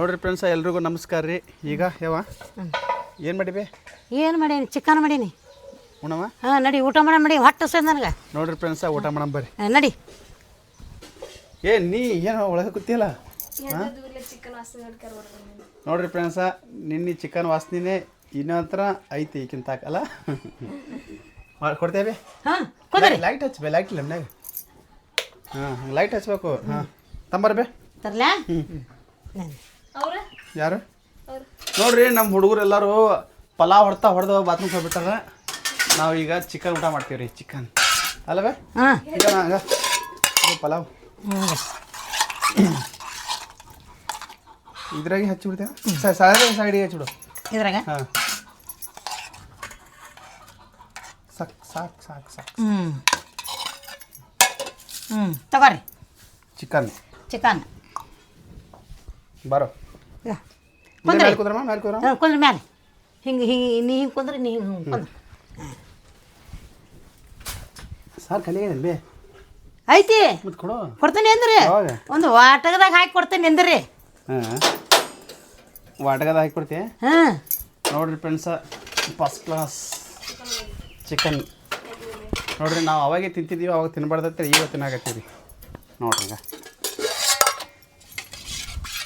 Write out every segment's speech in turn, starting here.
ನೋಡ್ರಿ ಫ್ರೆಂಡ್ಸ್ ಎಲ್ರಿಗೂ ನಮಸ್ಕಾರ ರೀ. ಈಗ ಯಾವ ಏನು ಮಾಡಿಬಿ? ಏನು ಮಾಡೀನಿ? ಚಿಕನ್ ಮಾಡೀನಿ. ಉಣವ? ಹಾಂ ನಡಿ ಊಟ ಮಾಡಿ ಹೊಟ್ಟೆ ಸರ್ ನನಗೆ. ನೋಡ್ರಿ ಫ್ರೆಂಡ್ಸ ಊಟ ಮಾಡಮ್ ಬರ್ರಿ. ನಡಿ. ನೀ ಏನು ಒಳಗೆ ಕೂತಿಯಲ್ಲ? ನೋಡ್ರಿ ಫ್ರೆಂಡ್ಸ ನಿನ್ನೆ ಚಿಕನ್ ವಾಸನೆ ಇನ್ನೂ ಹತ್ರ ಐತಿ ಈಗಿಂತ ಅಲ್ಲ ಕೊಡ್ತೇವೆ. ಹಾಂ ಲೈಟ್ ಹಚ್ಬೇ, ಲೈಟ್ ಇಲ್ಲ ಮನ್ಯಾಗ. ಹಾಂ ಲೈಟ್ ಹಚ್ಬೇಕು. ಹಾಂ ತಂಬರ್ಬೇ ತರ್ಲ. ಯಾರು ನೋಡ್ರಿ ನಮ್ಮ ಹುಡುಗರು ಎಲ್ಲರೂ ಪಲಾವ್ ಹೊಡೆದು ಬಾತ್ರೂಮ್ ಹೋಗ್ಬಿಟ್ಟಾರ. ನಾವು ಈಗ ಚಿಕನ್ ಊಟ ಮಾಡ್ತೀವಿ ರೀ. ಚಿಕನ್ ಅಲ್ಲವೇ? ಹಾಂ ಚಿಕನ್ ಹಂಗ ಪಲಾವ್ ಇದ್ರಾಗೆ ಹಚ್ಚಿಬಿಡ್ತೇವೆ. ಸೈಡಿಗೆ ಹಚ್ಚಿಬಿಡು ಇದ್ರಾಗ. ಹಾಂ ಸಾಕು ಸಾಕು ಸಾಕು ಸಾಕು. ತಗೋರಿ ಚಿಕನ್ ಬರೋ ಕುಂದ್ರಿ. ಕುಂದ್ರಮ್ಮ ಮೇಲೆ ಕುಂದ್ರ. ಕುಂದ್ರ ಮ್ಯಾಲೆ ಹಿಂಗೆ ನೀ ಹಿಂಗೆ ಕುಂದ್ರಿ, ನೀ ಹಿಂಗೆ ಕುಂದ್ರ. ಸಾರ್ ಖಾಲಿ ಬೇ ಐತಿ ಮತ್ತೆ ಕೊಡು. ಕೊಡ್ತೀನಿ ಅಂದ್ರಿ. ಒಂದು ವಾಟಗದಾಗ ಹಾಕಿ ಕೊಡ್ತೀನಿ ಅಂದ್ರಿ. ಹಾಂ ವಾಟಗದ ಹಾಕಿ ಕೊಡ್ತೀಯ? ಹಾಂ ನೋಡ್ರಿ ಫ್ರೆಂಡ್ಸ ಫಸ್ಟ್ ಕ್ಲಾಸ್ ಚಿಕನ್ ನೋಡ್ರಿ. ನಾವು ಅವಾಗೆ ತಿಂತಿದ್ದೀವಿ, ಅವಾಗ ತಿನ್ಬಾರ್ದತ್ತೆ, ಈಗ ತಿನ್ನಾಕತ್ತೀವಿ ರೀ. ನೋಡ್ರಿ ಈಗ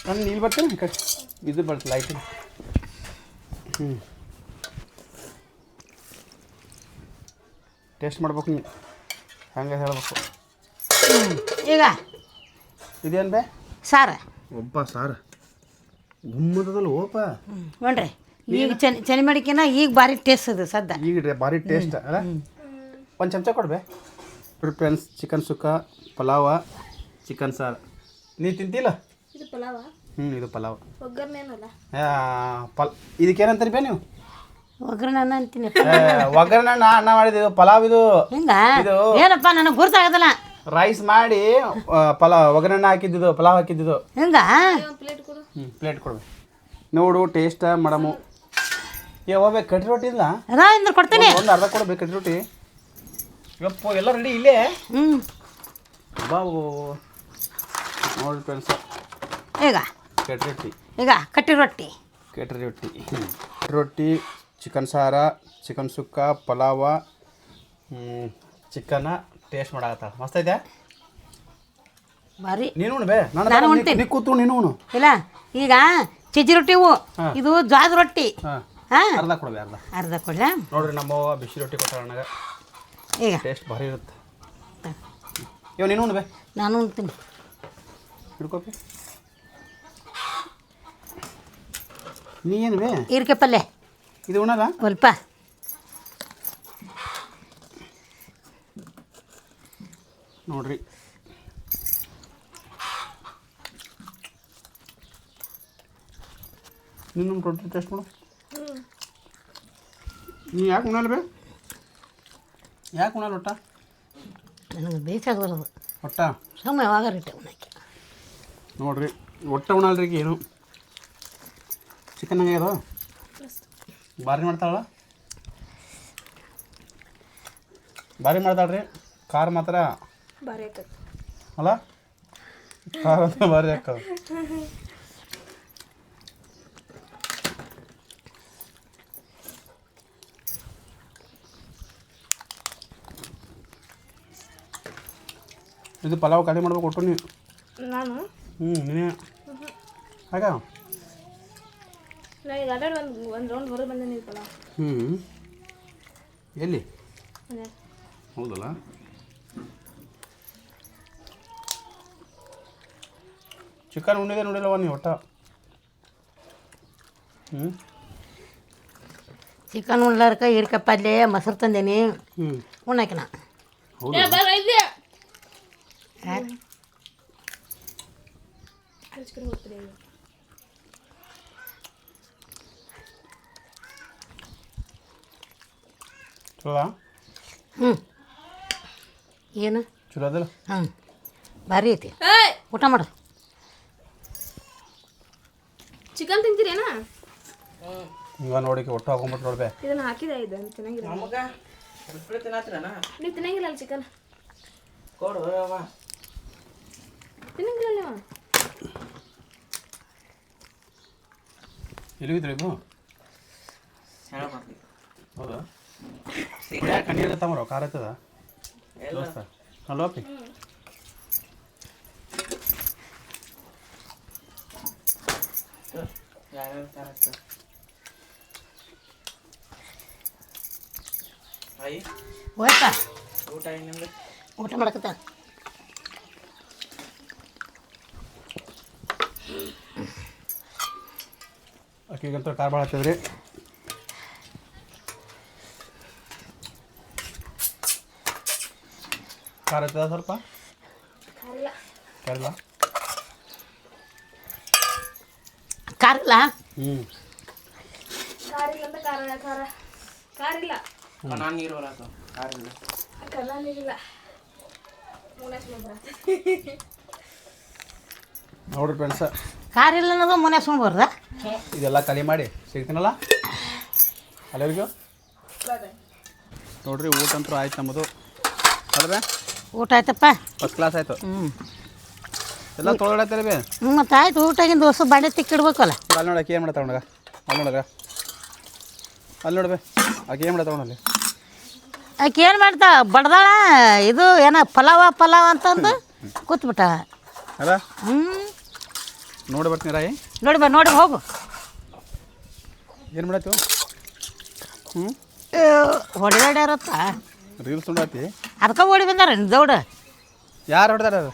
ನಾನು ಇಲ್ಲಿ ಬರ್ತೇನೆ ಕಡೆ ಇದು ಬರ್ತಲ್ಲ ಲೈಟ್. ಟೇಸ್ಟ್ ಮಾಡ್ಬೇಕು ನೀವು, ಹಂಗೆ ಹೇಳ್ಬೇಕು. ಈಗ ಇದೇನು ಬೇ? ಸಾರು. ಒಬ್ಬ ಸಾರು ಗುಮ್ಮದಲ್ಲ ಓಪ. ನೋಡ್ರಿ ಈಗ ಚನಿ ಮಾಡಿಕೆನ ಈಗ ಭಾರಿ ಟೇಸ್ಟ್ ಅದು ಸದ್ದ. ಈಗ ಭಾರಿ ಟೇಸ್ಟ್ ಅಲ್ಲ. ಒಂದು ಚಮಚ ಕೊಡ್ಬೇ ಫ್ರೆಂಡ್ಸ್. ಚಿಕನ್ ಸುಕ್ಕ, ಪಲಾವ, ಚಿಕನ್ ಸಾರು. ನೀ ತಿಂತಿಲ್ಲ? ಇದು ಪಲಾವ. ಇದು ಪಲಾವ್. ಒಗ್ಗರಣೆ ಏನಲ್ಲ ಇದಕ್ಕೇನಂತೀರಿ ಬೇ ನೀವು? ಒಗ್ಗರಣೆ ಅಂತೀನಿ. ಒಗ್ಗರಣೆ ಅನ್ನ ಮಾಡಿದ್ದು ಪಲಾವ್ ಇದು. ಹಿಂಗ ಏನಪ್ಪ ನನಗೆ ಗುರ್ತಾಗದಲ್ಲ. ರೈಸ್ ಮಾಡಿ ಒಗ್ಗರಣೆ ಹಾಕಿದ್ದು, ಪಲಾವ್ ಹಾಕಿದ್ದು. ಹಿಂಗ ಪ್ಲೇಟ್ ಕೊಡು. ಪ್ಲೇಟ್ ಕೊಡ್ಬೇಕು ನೋಡು ಟೇಸ್ಟ್ ಮಾಡಮು. ಹೋಗ್ಬೇಕು ಕಟ್ಟಿ ರೊಟ್ಟಿ ಇಲ್ಲ ಅಂದ್ರೆ ಕೊಡ್ತೀನಿ. ಒಂದು ಅರ್ಧ ಕೊಡ್ಬೇಕು ಕಟ್ಟಿ ರೊಟ್ಟಿ. ಇವಪ್ಪ ಎಲ್ಲ ರೆಡಿ ಇಲ್ಲೇ. ಬಾವು ನೋಡಿ ಫ್ರೆಂಡ್ಸ್ ಈಗ ಕಟ್ಟಿ ರೊಟ್ಟಿ. ಈಗ ಕಟ್ಟಿ ರೊಟ್ಟಿ, ಚಿಕನ್ ಸಾರ, ಚಿಕನ್ ಸುಕ್ಕ, ಪಲಾವ, ಚಿಕನ್ ಟೇಸ್ಟ್ ಮಾಡಾಕತ್ತ ಮಸ್ತ್ ಐತೆ. ಬಾರಿ ನೀನು ಉಣ್ಬೇ. ನಾನು ಉಣ್ತೀನಿ. ನೀ ಕೂತು ನೀನು ಉಣ್ಣು. ಇಲ್ಲ ಈಗ ಚಜ್ಜಿ ರೊಟ್ಟಿ ಇವು, ಇದು ಜ್ವಾದ ರೊಟ್ಟಿ. ಹಾಂ ಅರ್ಧ ಕೊಡ್ಬೇ, ಅರ್ಧ ಕೊಡ್ಲಾ? ನೋಡ್ರಿ ನಮ್ಮವ್ವ ಬಿಸಿ ರೊಟ್ಟಿ ಕೊಟ್ಟಾಳ ನನಗೆ. ಈಗ ಟೇಸ್ಟ್ ಭಾರಿ ಇರುತ್ತೆ. ನೀನು ಉಣ್ಬೇ. ನಾನು ಉಣ್ತೀನಿ. ಹಿಡ್ಕೋಪಿ. ನೀ ಏನು ಬೇ? ಈರ್ಕೆ ಪಲ್ಯ ಇದು ಉಣ್ಣಲ್ಲ ಸ್ವಲ್ಪ. ನೋಡ್ರಿ ನೀನು ರೊಟ್ಟಿ ಟೇಸ್ಟ್ ಮಾಡು. ನೀ ಯಾಕೆ ಉಣ್ಣಲ್ಲ ಬೇ? ಯಾಕೆ ಉಣ್ಣಲ್ಲ ಒಟ್ಟ? ನನಗೆ ಬೇಕಾಗೋದು ಒಟ್ಟ ಸುಮ್ಮನೆ ಯಾವಾಗ ರಿಟ್ಟೆ ಉಣ್ಣಕ್ಕೆ. ನೋಡ್ರಿ ಒಟ್ಟ ಉಣ್ಣಲ್ರಿ ಏನು ಚಿಕನ್ ಹಂಗೆ ಅದು ಭಾರಿ ಮಾಡ್ತಾಳ. ಭಾರಿ ಮಾಡ್ತಾಳ್ರಿ. ಖಾರ ಮಾತ್ರ ಬಾರಿ ಆಕತ್ ಅಲ್ಲ, ಖಾರ ಅಂತ ಭಾರಿ ಹಾಕೋದು. ಇದು ಪಲಾವ್ ಖಾಲಿ ಮಾಡ್ಬೇಕು ಒಟ್ಟು ನೀವು. ನಾನು ನೀನೇ ಹಾಗ ನಾನು ಈಗ ಆಟಾಡಿ ಒಂದು ರೌಂಡ್ ಹೊರಗೆ ಬಂದೇನೆ ಪಲಾವ್. ಎಲ್ಲಿ? ಅದೇ ಹೌದಲ್ಲ. ಚಿಕನ್ ಉಣ್ಣಿದೆ ನೋಡಿಲ್ಲವ ನೀವು ಒಟ್ಟ. ಚಿಕನ್ ಉಣ್ಲಾರ್ಕ ಈರ್ಕೆ ಪಲ್ಯ ಮೊಸರು ತಂದೇನಿ ಉಣ್ಣಾಕಿನ. ಹೌದು ಚಲೋ. ಏನು ಚಲೋ ಅದಲ್ಲ. ಭಾರಿ ಐತಿ. ಊಟ ಮಾಡು. ಚಿಕನ್ ತಿಂತೀರೇನಾ? ಈಗ ನೋಡಿಕೆ ಒಟ್ಟು ಹಾಕೊಂಡ್ಬಿಟ್ಟು ನೋಡ್ಬೇ. ಇದನ್ನ ಹಾಕಿದೆ ಇದು ಚೆನ್ನಾಗಿಲ್ಲ. ನೀವು ತಿನ್ನಂಗಿಲ್ಲ ಅಲ್ಲ ಚಿಕನ್? ತಿನ್ನಂಗಿಲ್ಲ. ಎಲ್ಲಿಗಿದ್ರು ಇದು ಶಾಲೆ ಮಾಡ್ತೀವಿ ಹೌದಾ ಯಾಕೆ ಕಣ್ಣೀರು ತಮ್ಮರೋ ಖಾರ ಆಯ್ತದ ದೋಸ್ತ ಅಲ್ವಾ ಪಿ ಯಾರ್ಯಾರು ತರ ಆಯಿ ಹೋಯ್ತಾ ಊಟ ಏನು ನಿಮ್ದು ಊಟ ಮಾಡಕತ್ತ ಅಕ್ಕಿಗಂತೂ ಖಾರ ಭಾಳ ಆಗ್ತದ್ರಿ ಖಾರ ಆಗ್ತದ ಸ್ವಲ್ಪ ಖಾರಿಲ್ಲ ಖಾರಿಲ್ಲ ಕಾರಿಲ್ಲ ಹ್ಞೂ ಖಾರಿಲ್ಲ ಅಂತ ಖಾರಿಲ್ಲ ನಾನು ನೀರು ಬರತ್ತ ಯಾರಿಲ್ಲ ಕಲ್ಲ ನೀರಿಲ್ಲ ಮೂನಾಸ್ ನೋಡ್ರಿ ಫ್ರೆಂಡ್ಸ ಕಾರಿಲ್ಲ ಅನ್ನೋದು ಮುನೆ ಸುಮ್ಬರ್ದ ಇದೆಲ್ಲ ಖಾಲಿ ಮಾಡಿ ಸಿಗ್ತೀನಲ್ಲ ಅಲ್ಲಿವರೆಗೂ ನೋಡ್ರಿ ಊಟ ಅಂತೂ ಆಯ್ತು ನಮ್ಮದು ಅಲ್ವೇ ಊಟ ಆಯ್ತಪ್ಪ ಫಸ್ಟ್ ಕ್ಲಾಸ್ ಆಯಿತು ಹ್ಞೂ ಎಲ್ಲ ತೊಗೊಳತ್ತಲ್ಲ ಬೇ ಮತ್ತು ಆಯ್ತು ಊಟಾಗಿಂದ ದೋಸೆ ಬಾಂಡೆ ತಿಕ್ಕಿಡ್ಬೇಕಲ್ಲ ಅಲ್ಲಿ ನೋಡಕ್ಕೆ ಏನು ಮಾಡ್ತಾವ ನೋಡಗ ಅಲ್ಲಿ ನೋಡಗ ಅಲ್ಲಿ ನೋಡ್ಬೇ ಆಕೆ ಏನು ಮಾಡ್ತಾವ ಅಲ್ಲಿ ಆಕೆ ಏನು ಮಾಡ್ತಾ ಬಡ್ದಾಳ ಇದು ಏನ ಪಲಾವ್ ಅಂತಂದು ಕೂತ್ಬಿಟ್ಟ ಅದ ಹ್ಞೂ ನೋಡಿ ಬರ್ತೀನಿ ರಾಯಿ ನೋಡಿ ಹೋಗು ಏನು ಮಾಡತ್ತು ಹ್ಞೂ ಹೊಡೆದಾಡ್ಯಾರತ್ತ ರೀಲ್ಸ್ ನೋಡತ್ತಿ ಅದಕ್ಕೆ ಓಡಿ ಬಂದಾರ ದೌಡ ಯಾರು ಹೊಡೆದಾರ ಅದು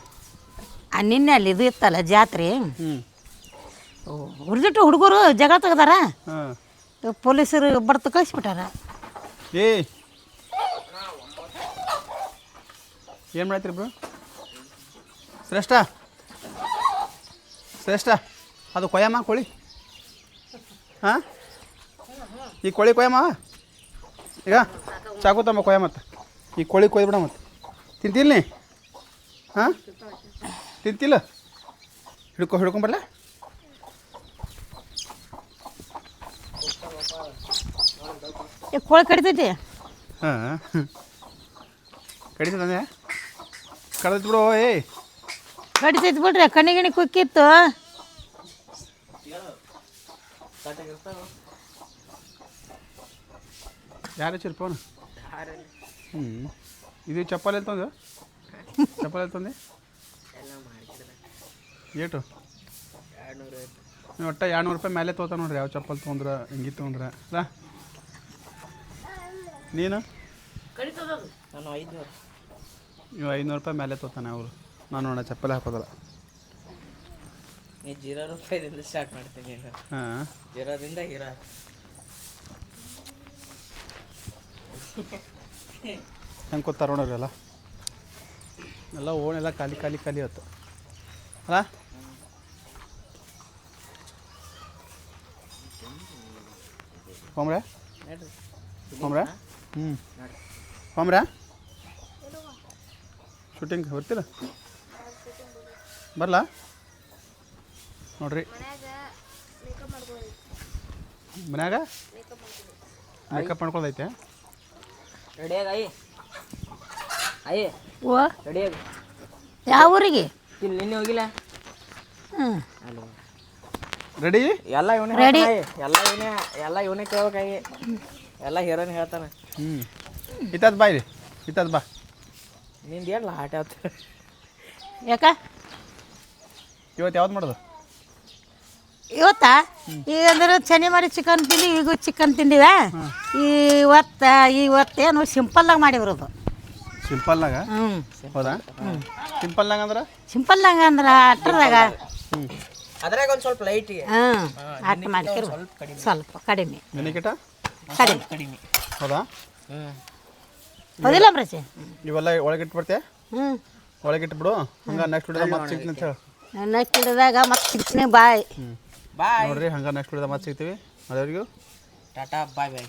ನಿನ್ನೆ ಅಲ್ಲಿ ಇದು ಇತ್ತಲ್ಲ ಜಾತ್ರೆ ಹ್ಞೂ ಹುಡುಗಿಟ್ಟು ಹುಡುಗರು ಜಗಳ ತೆಗ್ದಾರ ಹಾಂ ಪೊಲೀಸರು ಬರ್ತು ಕಳಿಸ್ಬಿಟ್ಟಾರ ಏಯ್ ಏನು ಮಾಡತ್ತೀರಿ ಬ್ರೋ ಶ್ರೇಷ್ಠ ಅದು ಕೊಯ್ಯಮ್ಮ ಕೋಳಿ ಹಾಂ ಈ ಕೋಳಿ ಕೊಯ್ಯಮ್ಮ ಈಗ ಚಾಕು ತಮ್ಮ ಕೊಯ್ಯ ಮತ್ತೆ ಈ ಕೋಳಿ ಕೊಯ್ಬಿಡ ಮತ್ತೆ ತಿಂತಿಲ್ಲ ನೀ ಹಾಂ ತಿಂತಿಲ್ಲ ಹಿಡ್ಕೊಂಬರ್ಲ ಕೋಳಿ ಕಡಿತೈತಿ ಹಾಂ ಕಡಿತದಂದೆ ಕಡ್ದೈತಿ ಬಿಡು ಏಯ್ ಕಡಿತೈತಿ ಬಿಡ್ರಿ ಕಣ್ಣಿಗಿಣಿ ಕುಕ್ಕಿತ್ತು ಯಾರು ಹಚ್ಚಿರಿ ಫೋನ್ ಹ್ಞೂ ಇದು ಚಪ್ಪಲ್ ಎಲ್ಲಿ ತಂದೆ ಚಪ್ಪಲ್ ಎಲ್ಲಿ ತಂದೆ ಏಟು ನೀವು ಒಟ್ಟು 200 ರೂಪಾಯಿ ಮೇಲೆ ತೊಗೋತ ನೋಡ್ರಿ ಯಾವ ಚಪ್ಪಲ್ ತೊಗೊಂಡ್ರೆ ಹಿಂಗೆ ತೊಗೊಂಡ್ರೆ ಅಲ್ಲ ನೀನು ನಾನು 500 ನೀವು 500 ರೂಪಾಯಿ ಮೇಲೆ ತೊಗೋತಾನೆ ಅವರು ನಾನು ನೋಡ ಚಪ್ಪಲ್ ಹಾಕೋದಲ್ಲ ನೀ 0 ರೂಪಾಯಿದಿಂದ ಸ್ಟಾರ್ಟ್ ಮಾಡ್ತೀನಿ ಹಾಂ 0ದಿಂದ ಹೀರೋ ಹೆಂಗೆ ಕೂತಾರ ನೋಡ್ರಿ ಎಲ್ಲ ಓಣೆಲ್ಲ ಖಾಲಿ ಆಯ್ತು ಅಲ್ಲ ಹೋಮ್ರೆ ಹೋಮ್ರೆ ಹೋಮ್ರೆ ಶೂಟಿಂಗ್ ಬರ್ತೀರ ಬರಲ್ಲ ನೋಡ್ರಿ ಮನ್ಯಾಗ ಮೇಕಪ್ ಮಾಡ್ಕೊಳ್ದೈತೆ ರೆಡಿಯಾಗಿ ಅಯ್ಯ ಓ ರೆಡಿಯಾಗಿ ಯಾವ ಊರಿಗೆ ಇಲ್ಲಿ ನಿನ್ನೆ ಹೋಗಿಲ್ಲ ಹ್ಞೂ ಅಲ್ಲ ರೆಡಿ ಎಲ್ಲ ಇವನೇ Ready. ಎಲ್ಲ ಇವನೇ ಕೇಳ್ಬೇಕಾಗಿ ಎಲ್ಲ ಹೀರೋನ್ ಹೇಳ್ತಾನೆ ಇತ್ತದ ಬಾ ಇಲ್ಲಿ ಇತ್ತದ ಬಾ ನಿಂದು ಏನು ಹಾಟ್ ಆಯ್ತು ಯಾಕ ಇವತ್ತು ಯಾವ್ದು ಮಾಡೋದು ಇವತ್ತಾ ಈಗ ಅಂದ್ರೆ ಶನಿ ಮಾಡಿ ಚಿಕನ್ ತಿಂದು ಈಗ ಚಿಕನ್ ತಿಂದಿವ ಇವತ್ತೇನು ಸಿಂಪಲ್ಲಾಗ ಮಾಡಿಬಿಡೋದು ಸಿಂಪಲ್ನಾಗ ಹ್ಞೂ ಹೌದಾ ಸಿಂಪಲ್ನಾಗ ಅಂದ್ರೆ ಸಿಂಪಲ್ನಾಗ ಅಂದ್ರೆ ಅಟ್ರದಾಗ ಹ್ಞೂ ಅದ್ರಾಗ ಒಂದು ಸ್ವಲ್ಪ ಲೈಟಿಗೆ ಹ್ಞೂ ಅಟ್ ಮಾಡ್ತಿರು ಸ್ವಲ್ಪ ಕಡಿಮೆ ನೆನಿಕಿಟ ಕಡಿಮೆ ಕಡಿಮೆ ಹೌದಾ ಹೌದಿಲ್ಲ ಬ್ರಚೆ ಇವೆಲ್ಲ ಒಳಗಿಟ್ಟು ಬರ್ತೆ ಹ್ಞೂ ಒಳಗಿಟ್ಬಿಡು ಹಂಗೆ ನೆಕ್ಸ್ಟ್ ವಿಡಿಯೋದಾಗ ಮತ್ತೆ ಸಿಗ್ತೀನಿ ಅಂತ ಹೇಳಿ ನೆಕ್ಸ್ಟ್ ಹಿಡಿದಾಗ ಮತ್ತೆ ಸಿಗ್ತೀನಿ ಬಾಯ್ ಬಾಯ್ ನೋಡ್ರಿ ಹಂಗೆ ನೆಕ್ಸ್ಟ್ ವಿಡಿಯೋದಾಗ ಮತ್ತೆ ಸಿಗ್ತೀವಿ ಅದೇವ್ರಿಗೂ ಟಾಟಾ ಬಾಯ್ ಬಾಯ್